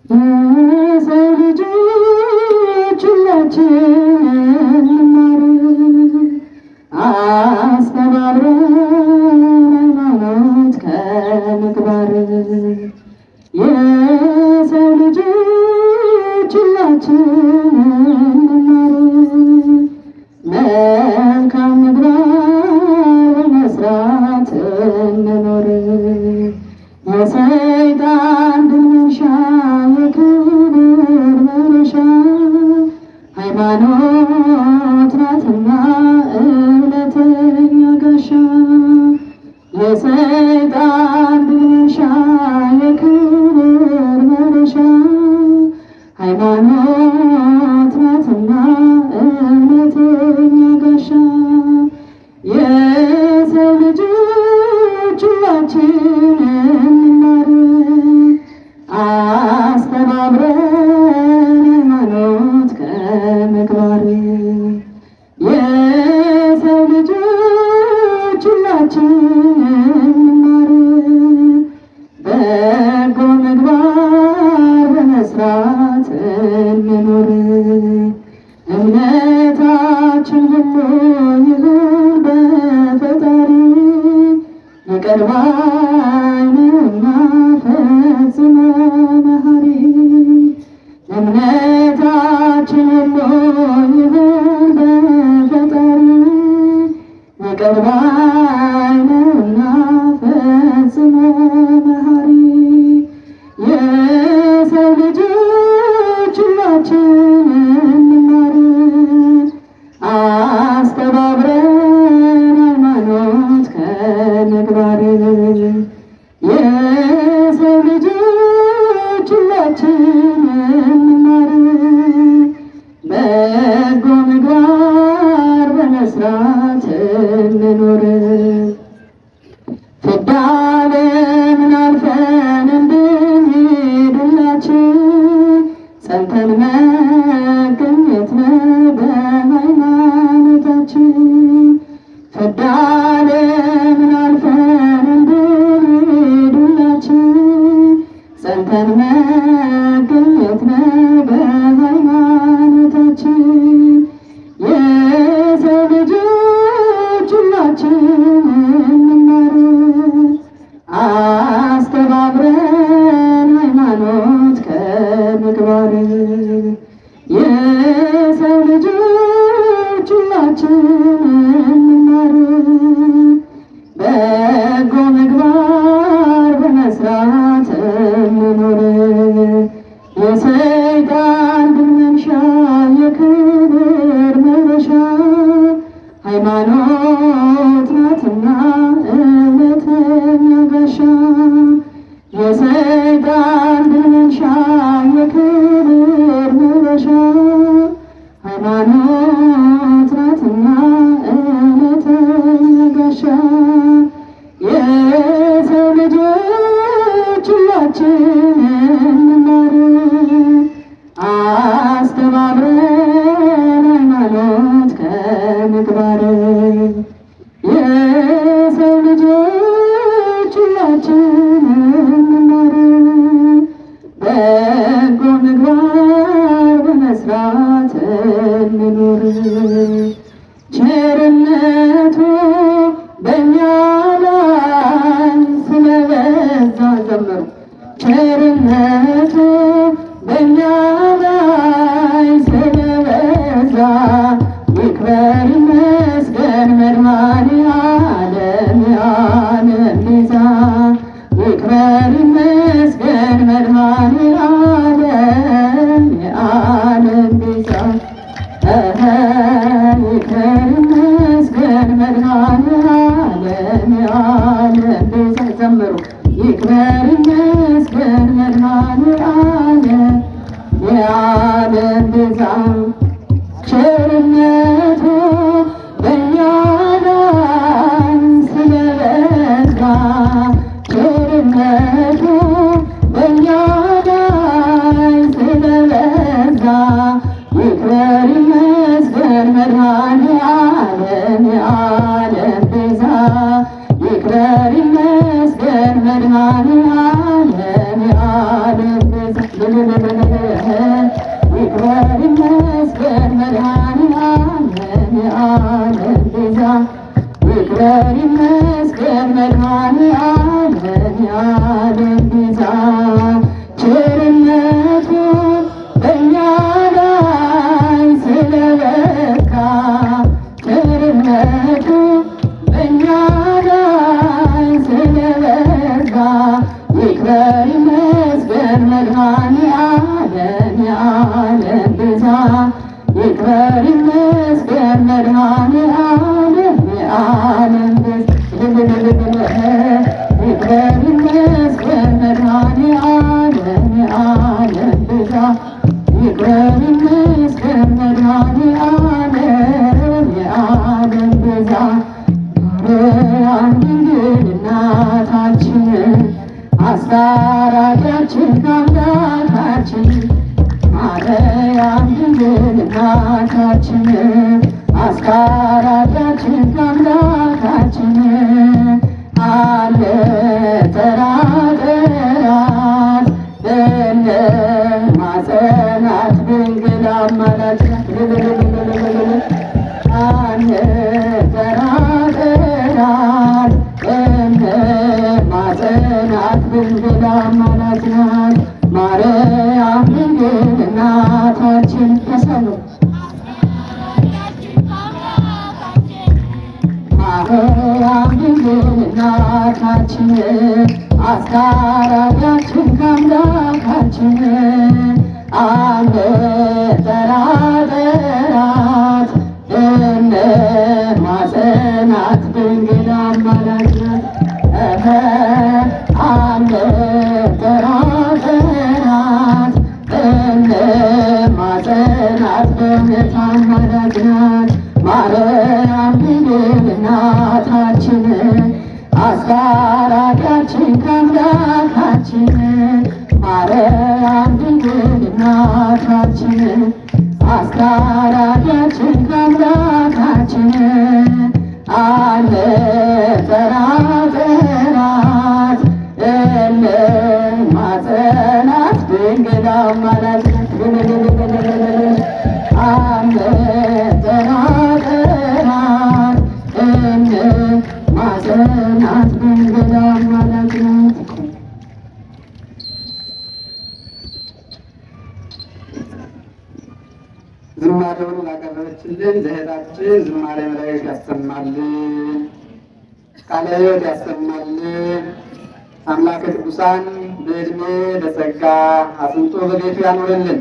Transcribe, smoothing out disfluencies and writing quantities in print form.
የሰው ልጆች ሁላችን እንማር አስተባብረን ሃይማኖት ከምግባር የሰው ልጆች ሁላችን እንማር መልካም ምግባር በመስራት እንኖር የሰይጣን ድል መንሻ የክብር መነሻ ሃይማኖት ናትና እውነተኛ ጋሻ የሰይጣን ድል መንሻ የክብር መነሻ ሃይማኖት ናትና እውነተኛ ጋሻ የሰው ልጆች ሁላችን እንማር አስተባብረን ሃይማኖት ከምግባር የሰው ልጆች ሁላችን እንማር በጎ ምግባር በመስራት እንኖር እምነታችን ሁሉ ይሁን በፈጣሪ ይቅር ባይ ነውና ፈጽሞ መሐሪ እምነታችን ሁሉ ይሁን በፈጣሪ ይቅር ባይ ነውና ፈጽሞ መሐሪ የሰው ልጆች ሁላችን እንማር አስተባብረን ሃይማኖት ከምግባር የሰው ልጆች ሁላችን እንማር በጎ ምግባር በመስራት እንኖር ፍዳ ዓለምን አልፈን እንድንሄድላችን ጸንተን መገኘት ነው በሃይማኖታችን ፍዳ ዓለምን አልፈን እንድንሄድላችን ጸንተን መገኘት ነው በሃይማኖታችን የሰው ልጆች ሁላችን እንማር አስተባብረን ሃይማኖት ከምግባር የሰው ልጆች ሁላችን እንማር በጎ ምግባር በመስራት እንኖር የሰይጣን ድል መንሻ የክብር መነሻ ሃይማኖት ናትና እውነተኛ ጋሻ የሰይጣን ድል መንሻ የክብር መነሻ ሃይማኖት ናትና እውነተኛ ጋሻ የሰው ልጆች ሁላችን እንማር አስተባብረን ሃይማኖት ከምግባር የሰው ልጆች ሁላችን እንማር በጎ ምግባር በመስራት እንኖር ቸርነቱ በእኛ ላይ ስለበዛ ዘምሩ ቸርነቱ በእኛ ላይ ስለበዛ ይክበር ይመስገን መድኃኔዓለም የዓለም ቤዛ ይክበር ይመስገን መድኃኔዓለም የዓለም ቤዛ ይክበር ይመስገን መድኃኔዓለም የዓለም ቤዛ ዘምሩ ይክበር ይመስገን መድኃኔዓለም የዓለም ቤዛ ቸርነቱ በእኛ ላይ ስለበዛ ቸርነቱ በእኛ ላይ ስለበዛ ይክበር ይመስገን መድኃኔዓለም የዓለም ቤዛ ይክበር ይመስገን መድኃኔዓለም የዓለም ቤዛ ይክበር ይመስገን መድኃኔዓለም የዓለም ቤዛ ይክበር ይመስገን መድኃኔዓለም የዓለም ቤዛ ቸርነቱ በእኛ ላይ ስለበካ ቸርነቱ በእኛ ላይ ስለበዛ ይክበር ይመስገን መድኃኔዓለም የዓለም ቤዛ ይክበር ይመስገን መድኃኔዓለም የዓለም ቤዛ ይክበር ይመስገን መድኃኔዓለም የዓለም ቤዛ ይክበር ይመስገን መድኃኔዓለም የዓለም ቤዛ ማርያም ድንግል እናታችን አስታራቂያችን ከአምላካችን ማርያም ድንግል እናታችን አስታራቂያችን ከአምላካችን አለ ተራጠራት ማጸናት ድንግል አማላጅናት አለ ተራጠራት ማጸናት ድንግል አማላጅናት ማርያም ድንግል እናታችን ተሰሉ ማርያም ድንግል እናታችን አስታራቂያችን ከአምላካችን አለ ተራጠራት ማጸናት ድንግል አማላጅናት አለ ተራጠራት ማጸናት በእውነት አማላጅናት ማርያም ድንግል እናታችን አስታራቂያችን ከአምላካችን ማርያም ድንግል እናታችን አስታራቂያችን ከአምላካችን አለ ተራጠራት ማጸናት ድንግል አማላጅናት አለ ተራጠራት ማጸናት ድንግል አማላጅናት። ዝማሬውን ላቀረበችልን ለእህታችን ዝማሬ መላእክት ያሰማልን፣ ቃለ ሕይወት ያሰማልን። አምላከ ቅዱሳን በዕድሜ በጸጋ አጽንቶ በቤቱ ያኖርልን።